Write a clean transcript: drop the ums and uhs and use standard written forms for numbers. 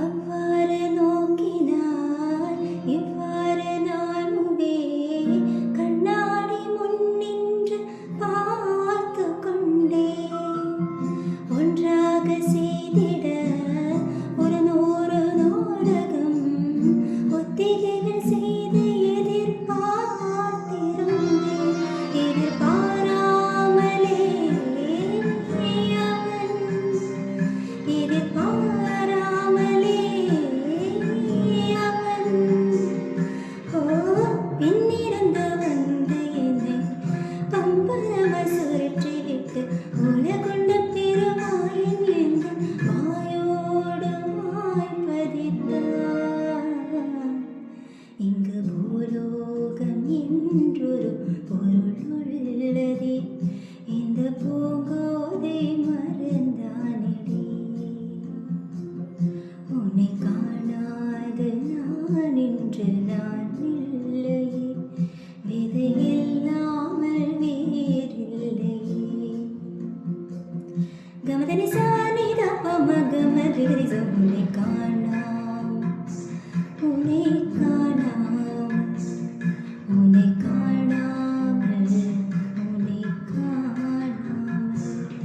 அவ்வாறு நோக்கினார் இவ்வாறு நானுமே கண்ணாடி முன் நின்று பார்த்து கொண்டே ஒன்றாக செய்திட ஒரு 100 நாடகம் ஒத்திகைகள் செய்து எதிர்பாராமலே அவன் பின்னிருந்து வந்து என்னை பம்பரம சுழற்றிவிட்டு உலகுண்ட பெருமாயின் என்று வாயோடு வாய்ப்பதித்தார். இங்கு பூலோகம் என்றொரு பொருள் உள்ளதே, இந்த பூங்கோதை மறந்தானடி. உன்னை காணாது நான் இன்று நான் இல்லையே, விதை இல்லாமல் வேறில்லையே. கமதனி சானிதா பம கம ரிகரி சம்